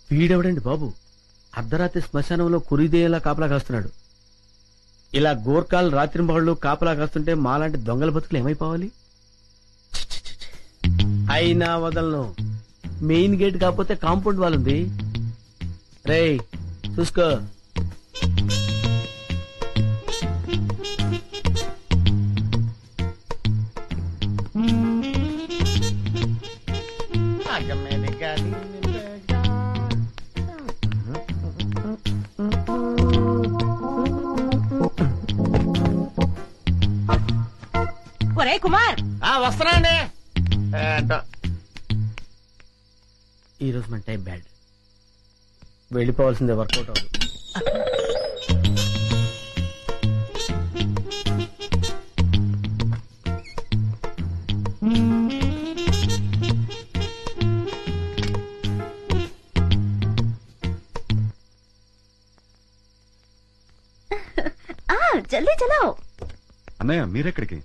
వీడెవడండి బాబు అర్ధరాత్రి శ్మశానంలో కురిదేలా కాపలా కాస్తున్నాడు. ఇలా గోర్ఖాలు రాత్రింబహళ్ళు కాపలా కాస్తుంటే మాలాంటి దొంగల బతుకులు ఏమైపోవాలి? అయినా వదలను. మెయిన్ గేట్ కాకపోతే కాంపౌండ్ వాల్ ఉంది. రేయ్ చూసుకో. ఒరే కుమార్, వస్తున్నాండి. ఈ రోజు మన టైం బ్యాడ్. వెళ్ళిపోవాల్సిందే, వర్కౌట్ అవ్వదు. జల్దీ చలో. అన్నయ్య మీరెక్కడికి?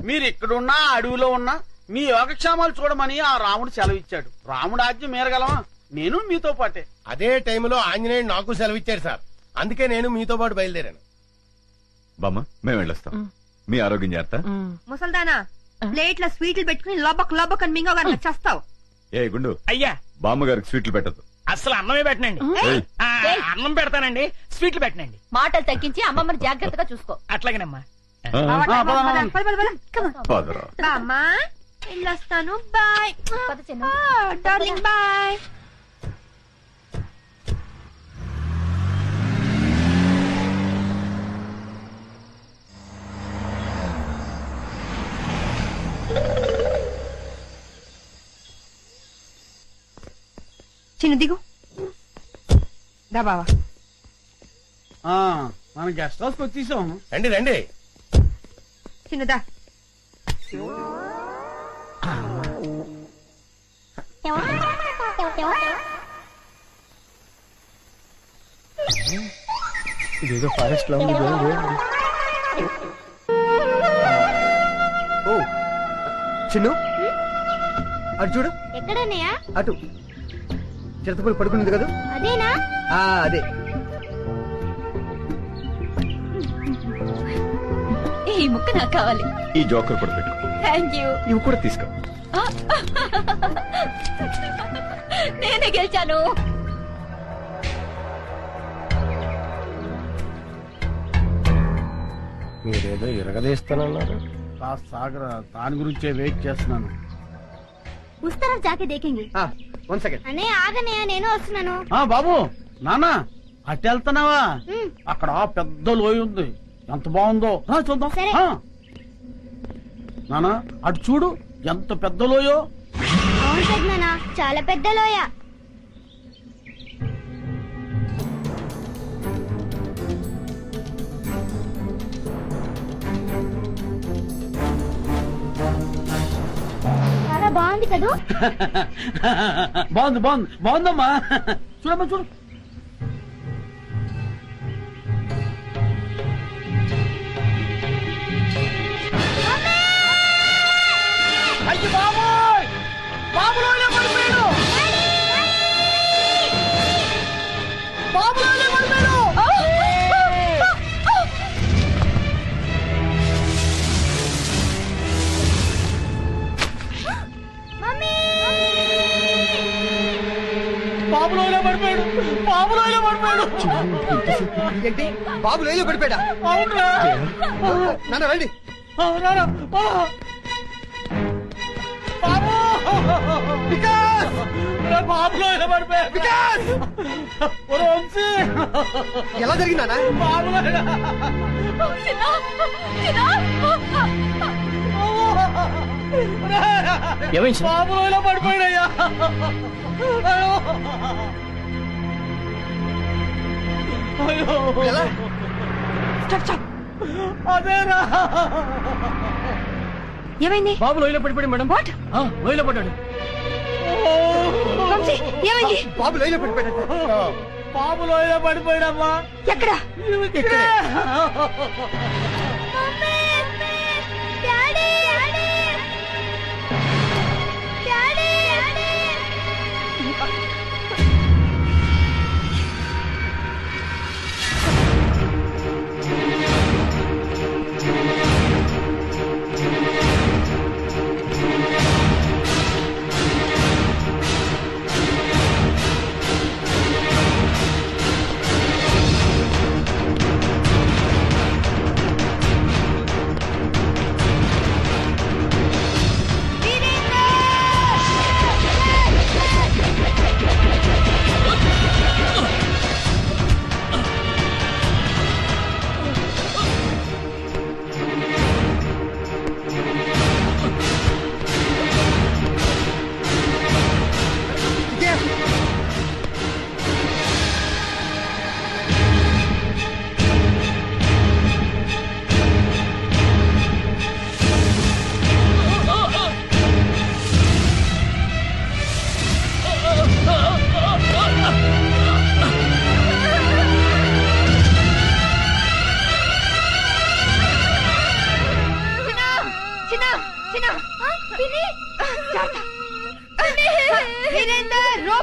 మీరు ఇక్కడున్నా అడవిలో ఉన్నా మీ యోగక్షేమాలు చూడమని ఆ రాముడు సెలవిచ్చాడు. రాముడు ఆజ్ఞ మేరగలమా? నేను మీతో పాటే. అదే టైంలో ఆంజనేయుడు నాకు సెలవిచ్చాడు సార్. అందుకే నేను మీతో పాటు బయలుదేరాను. బామ్మ మేము వెళ్ళొస్తాం. మీ ఆరోగ్యం జాగ్రత్త. ముసల్దానా, ప్లేట్ల స్వీట్లు పెట్టుకుని లోబక్ లోబక్ అని మింగోగా చేస్తావు. ఏ గుండు, అయ్యా బామ్మగారికి స్వీట్లు పెట్టదు. అసలు అన్నమే పెట్టనండి. అన్నం పెడతానండి, స్వీట్లు పెట్టనండి. మాటలు తగ్గించి అమ్మమ్మని జాగ్రత్తగా చూసుకో. అట్లాగేనమ్మా. ఫాదరా అమ్మా వెళ్ళొస్తాను. Bye darling, bye. చిన్న దిగు దా బావా. మన గెస్ట్ హౌస్ వచ్చేసాం. రండి రండి. చిన్నదా ఇదేదో ఫారెస్ట్ లో ఉంది. ఓ చిన్ను, అటు చూడు. ఎక్కడన్నయ్యా? అటు చిరతపూడి పడుకున్నది కదా, అదేనా? అదే. ఈ ముక్క నాకు కావాలి. ఈ జోకర్ కూడా పెట్టు. Thank you. ఇవి కూడా తీసుకో. నేనే గెలిచాను. మీరేదో ఇరగదీస్తానన్నారు. కాస్త సాగర, దాని గురించే వెయిట్ చేస్తున్నాను. ఉస్ तरफ जाके देखेंगे. 1 సెకండ్. అనే ఆగనే, నేను వస్తున్నాను. బాబు నాన్న అటు వెళ్తున్నావా? అక్కడ పెద్ద లోయ ఉంది, ఎంత బాగుందో. చూద్దాం. సరే. నానా అటు చూడు, ఎంత పెద్ద లోయో. అవును పెద్దనాన్న, చాలా పెద్ద లోయ. చాలా బాగుంది కదూ. బాగుందమ్మా. చూడమ్మా చూడు. అయ్యి బాబోయ్, బాబులోనే పడిపోయాడు. బాబులోనే పడిపోయాడు. బాబులోనే పడిపోయాడు. బాబులోనే పడిపోయాడు. ఏంటి బాబు లేలో పడిపోయాడా? అవునా? నాన్న రండి. అవునా బాబు? వికాస్, బాబులో ఎలా పడిపోయా? వికాస్, వంశీ, ఎలా జరిగిందా? బాబులో బాబులో ఎలా పడిపోయాడయ్యా? అయ్యో అదేరా. ఏమైంది? బాబు లోయలో పడిపోయాడు మేడం. వాట్? లోయలో పడ్డాడు. వంశీ, ఏమైంది? బాబు లోయలో పడిపోయాడు. బాబులో ఎలా పడిపోయాడమ్మా? ఎక్కడ? ఇక్కడే.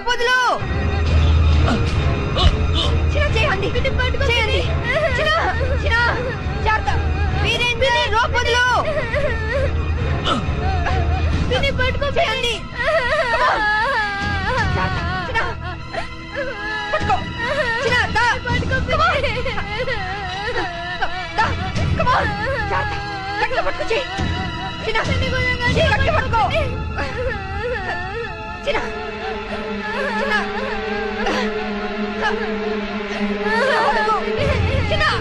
రోపొదులు చిన్న చేయండి చేయండి చిన్న చిన్న జాగ్రత్త వీరేంద్ర రోపొదులు పట్టుకో చేయండి పట్టుకో చిన్న దా పట్టుకో దా కమాన్ జాగ్రత్త గట్టిగా పట్టుకో చేయి చిన్న గట్టిగా పట్టుకో చిన్న చిన్న చిన్న పట్టుకో చిన్న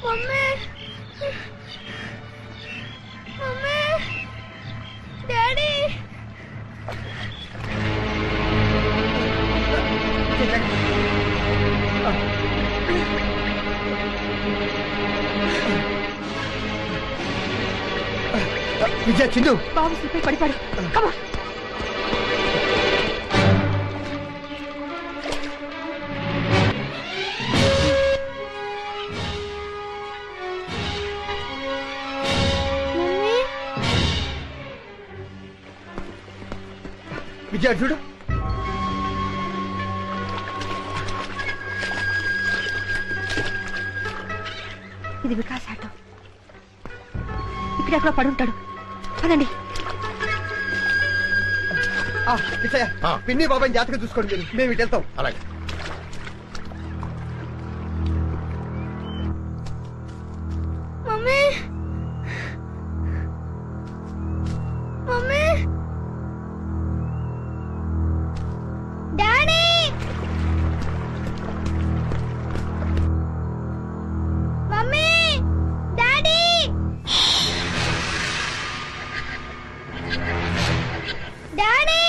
మమ్మీ మమ్మీ డాడీ విజయ చిందు బాబు స్లిప్ అయి పడిపాడు కమా మమ్మీ విజయ చూడు ఇది వికాస్ ఆటో ఇక్కడ ఎక్కడో పడుంటాడు పదండి విజయ పిన్ని బాబాయ్ జాతకం చూసుకోండి మీరు మేము ఇటు వెళ్తాం అలాగే mummy mummy daddy mummy daddy daddy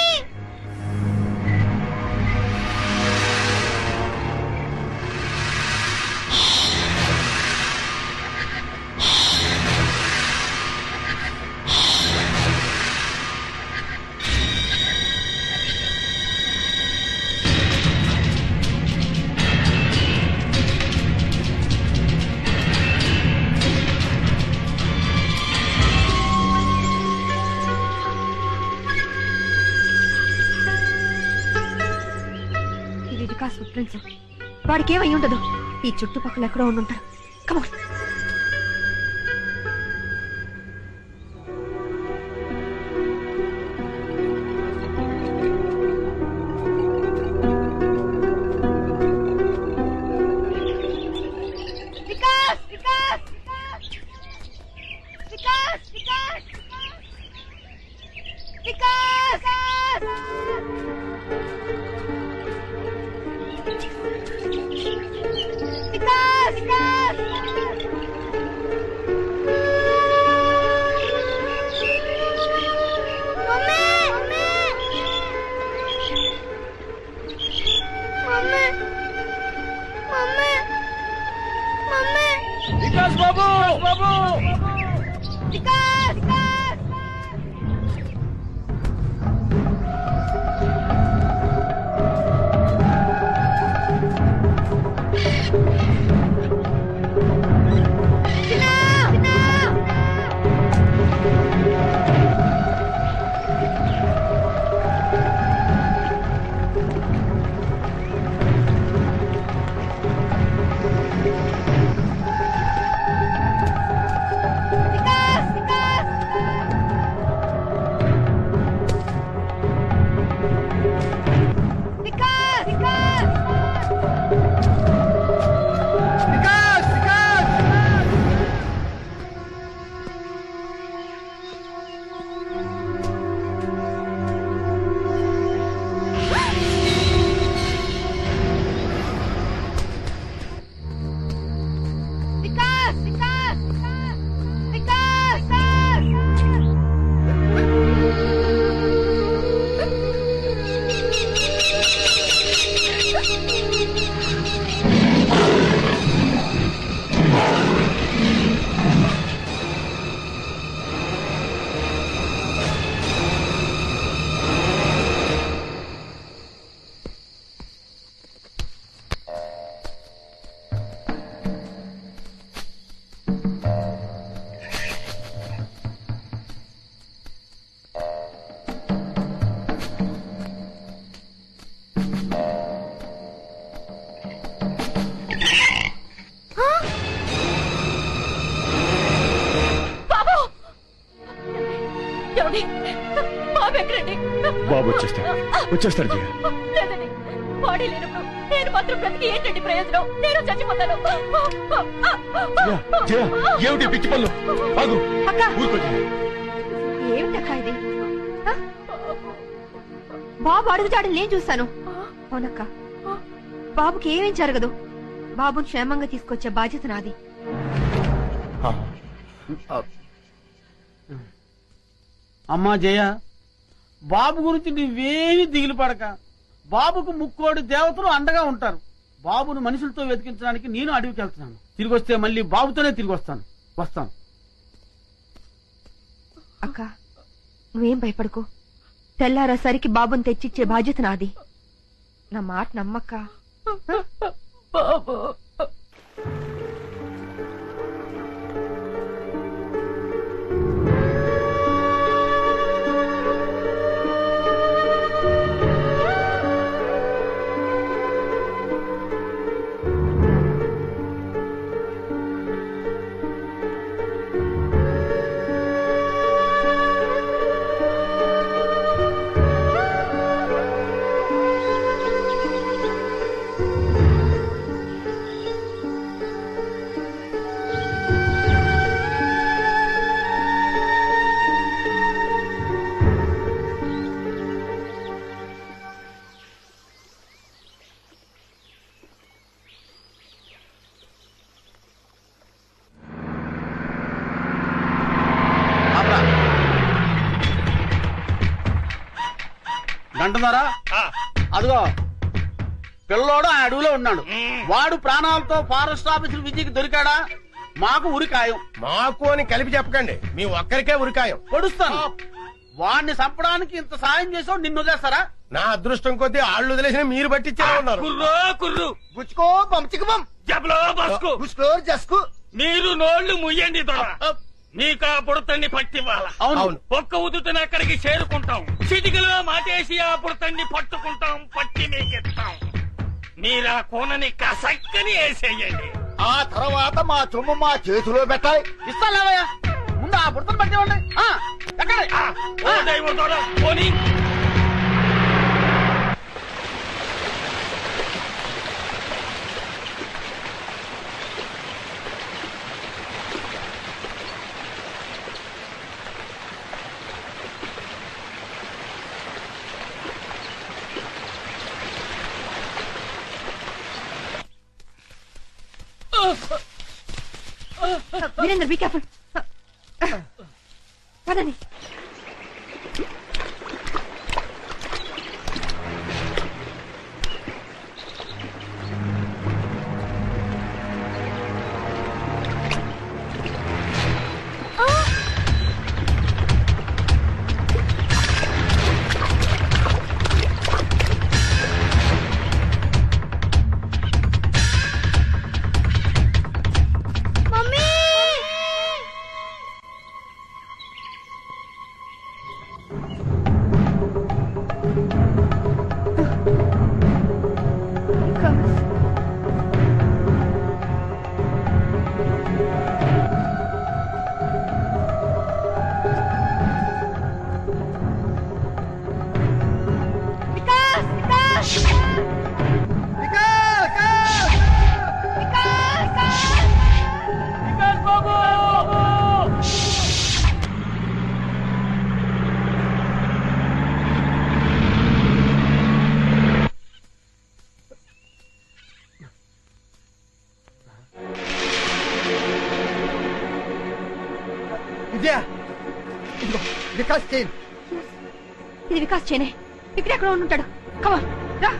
ఇది వికాస్ ఫుట్ ప్రింట్స్ వాడికి ఏమై ఉండదు ఈ చుట్టుపక్కల ఎక్కడో ఉండుంటాడు come on Vikas Vikas Vikas Vikas Vikas Vikas Vikas mummy mummy mummy mummy Vikas బాబు బాబు వికాస్ వికాస్ చిన్న చిన్న వికాస్ వికాస్ బాబు వచ్చేస్తాడు జయ. లేదండి, బాడీ లేనప్పుడు నేను మాత్రం బ్రతికి ఏంటండి ప్రయోజనం? నేను చచ్చిపోతాను. జయ, జయ, ఏమిటి పిచ్చి పనులు? ఆగు, అక్క ఊరుకో జయ. ఏమిటక్క ఇది ఆ? బాబు అడుగుజాడని నేను చూశాను. అవునక్క, బాబుకి ఏమేం జరగదు. బాబుని క్షేమంగా తీసుకొచ్చే బాధ్యత నాది. అమ్మా జయ, బాబు గురించి నువ్వేమీ దిగులు పడక. బాబుకు ముక్కోడి దేవతలు అండగా ఉంటారు. బాబును మనుషులతో వెతికించడానికి నేను అడవికి వెళ్తున్నాను. తిరిగి వస్తే మళ్ళీ బాబుతోనే తిరిగి వస్తాను. అక్క నువ్వేం భయపడకు. తెల్లారేసరికి బాబుని తెచ్చిచ్చే బాధ్యత నాది. నా మాట నమ్మక్క. బాబు, అంటున్నారా? అదిగో పిల్లోడు ఆ అడవిలో ఉన్నాడు. వాడు ప్రాణాలతో ఫారెస్ట్ ఆఫీసర్ విజయ్కి దొరికాడా? మాకు ఉరికాయం. మాకు అని కలిపి చెప్పకండి, మీ ఒక్కరికే ఉరికాయం. పొడుస్తాను. వాడిని చంపడానికి ఇంత సాయం చేసావు, నిన్ను వదిలేస్తారా? నా అదృష్టం కొద్దీ ఆళ్ళు వదిలేసిన మీరు పట్టించేలా ఉన్నారు. కుర్రు గుచ్చుకో పంచికమం జబలో బస్కు గుచ్చుకో జస్కు. మీరు నోళ్లు ముయ్యండి దొర. నీకా బుడతన్ని పట్టివ్వాల. అవును. ఒక్క ఉదుటన అక్కడికి చేరుకుంటాం. చిటికలో మాటేసి ఆ బుడతన్ని పట్టుకుంటాం, పట్టి మీకెత్తాం. మీరా కోనని కసక్కని వేసేయండి. ఆ తర్వాత మా సొమ్ము మా చేతిలో పెట్టాలి. ఇస్తాలేవయ్యా, ముందు ఆ బుడతను పట్టివ్వండి. ఎక్కడే? ఓ దైవ దొర పోనీ. Virendra be careful. పదండి. మమ్మీ విజయ, ఇదిగో వికాస్ చైన్. ఇది వికాస్ చేనే. ఇక్కడెక్కడ ఉండుంటాడు. కమా రా.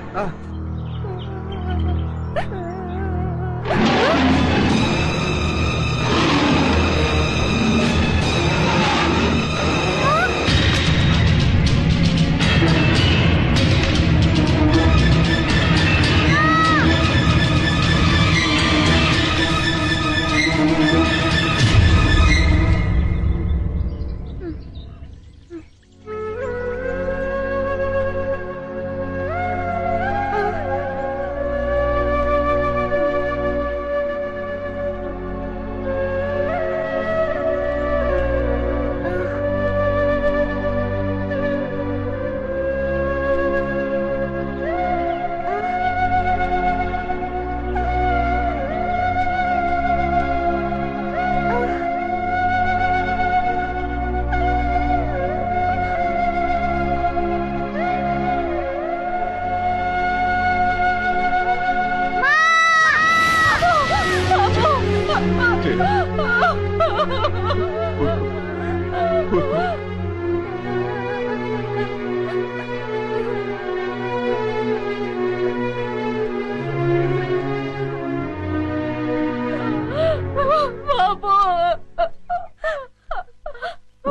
బాబు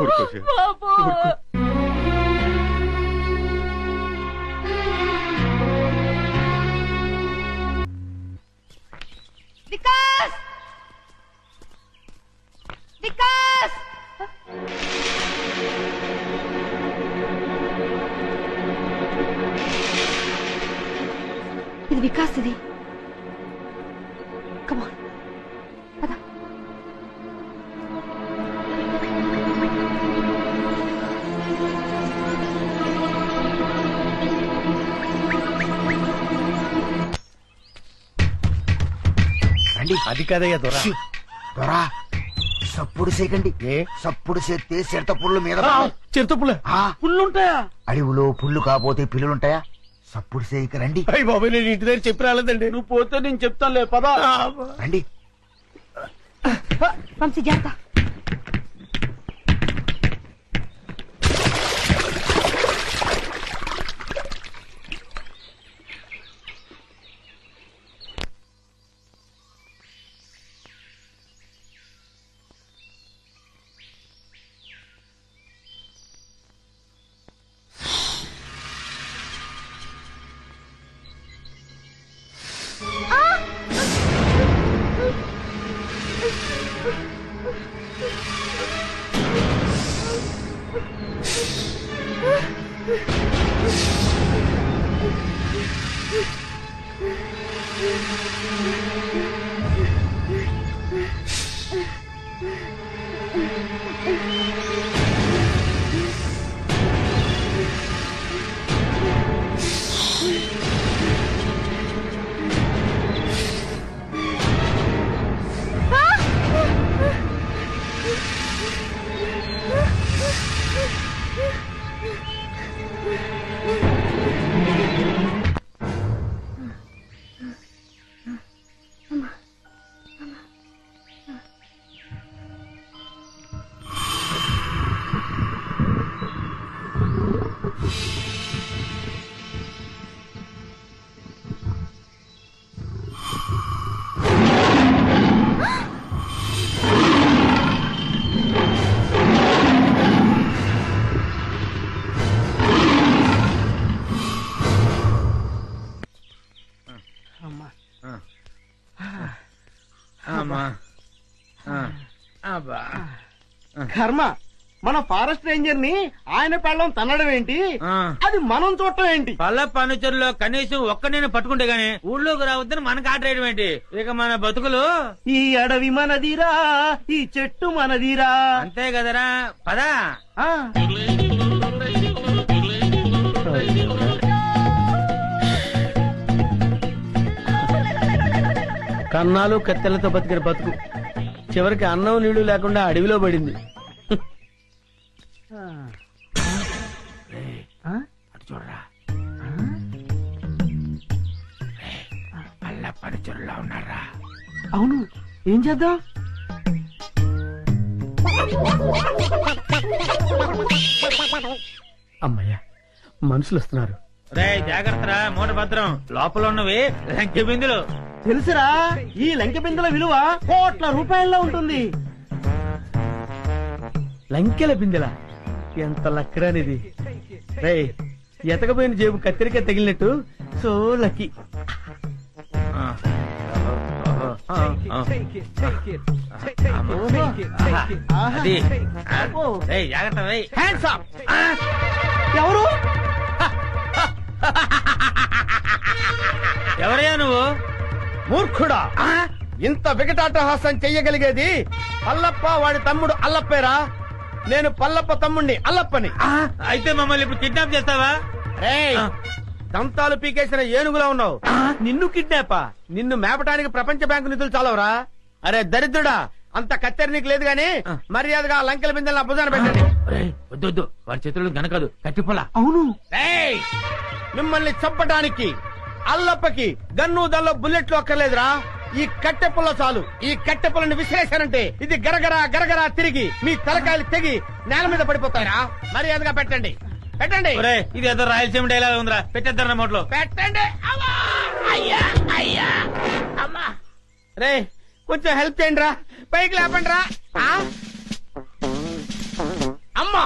ఊరుకో జయ. బాబు వికాస్ వికాస్ ఇది వికాస్ ఇది కమాన్ పద అది కదయ్యా దొర దొరా సప్పుడు సేకండి ఏ సప్పుడు చేస్తే చిడత పుల్లు మీద చిరుతపుల ఆ, పుల్లుంటాయా? అడవిలో పుల్లు కాపోతే పిల్లులుంటాయా సప్పుడు సేయక రండి అయ్యి బాబు నేను ఇంటి దగ్గర చెప్పి రాలేదండి. నువ్వు పోతే నేను చెప్తానులే పదా. రండి వంశీ జాగ్రత్త కర్మ మన ఫారెస్ట్ రేంజర్ ని ఆయన పెళ్ళం తన్నడం ఏంటి, అది మనం చూడటం ఏంటి? పల్ల పనుచరులో కనీసం ఒక్క నేను పట్టుకుంటే గానీ ఊళ్ళోకి రావద్దని మనకు ఆట వేయడం ఏంటి? ఇక మన బతుకులు ఈ అడవి మనదిరా, ఈ చెట్టు మనదిరా. అంతే కదరా. పదా ఆ, కన్నాలు కత్తెలతో బతికిన బతుకు చివరికి అన్నం నీళ్లు లేకుండా అడవిలో పడింది. అటు చూడరా. పల్ల పనుచరులో ఉన్నారా? అవును, ఏం చేద్దాం? అమ్మయ్యా, మనుషులు వస్తున్నారు. రే జాగ్రత్త, మూట భద్రం. లోపల ఉన్నవి లంకె బిందులు. తెలుసురా, ఈ లంకె బిందెల విలువ కోట్ల రూపాయల్లో ఉంటుంది. లంకెల బిందెల ఎంత లక్కరానిది. రే ఎతకపోయిన జేబు కత్తిరిక తగిలినట్టు సో లక్కీ. అది రేయ్, జాగ్రత్త రేయ్. Hands up. ఎవరు? ఎవరయ్యా నువ్వు? మూర్ఖుడా, ఇంత వికటాటహాసం చెయ్యగలిగేది పల్లప్ప వాడి తమ్ముడు అల్లప్పేరా. నేను పల్లప్ప తమ్ముణ్ణి అల్లప్పని. అయితే మమ్మల్ని ఇప్పుడు కిడ్నాప్ చేస్తావా? రేయ్, దంతాలు పీకేసిన ఏనుగులా ఉన్నావు. నిన్ను కిడ్నాపా? నిన్ను మేపటానికి ప్రపంచ బ్యాంకు నిధులు చాలవరా? అరే దరిద్రుడా, అంత కత్తెర నీకు లేదు గాని మర్యాదగా ఆ లంకెల బిందెల భుజాన పెట్టండి. వద్దు వద్దు, వాడి చేతులు గనకదు, కట్టిపోలా. అవును, రేయ్, మిమ్మల్ని చంపటానికి అల్లప్పకి గన్ను దల్లో బుల్లెట్లు అక్కర్లేదురా. ఈ కట్టె పుల్ల చాలు. ఈ కట్టె పుల్లని విసిరేశారంటే ఇది గరగరా గరగరా తిరిగి మీ తలకాయలు తెగి నేల మీద పడిపోతారా. మర్యాదగా పెట్టండి, పెట్టండి. ఇది ఏదో రాయలసీమ డైలాగ్ ఉందిరా, పెట్టేద్దాం నోట్లో. పెట్టండి. అమ్మా! అయ్యా అయ్యా అమ్మా. రే కొంచెం హెల్ప్ చేయండి రా, పైకి లేపండి రా. అమ్మా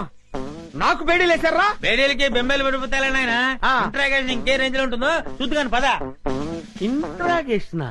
నాకు బేడీలు వేశారా? బేడీలకి బెంబేలు పడిపోతాయి నాయన. ఆ. ఇంట్రాగేషన్ ఇంకే రేంజ్ లో ఉంటుందో చూద్దుగాని పద. ఇంట్రాగేషన్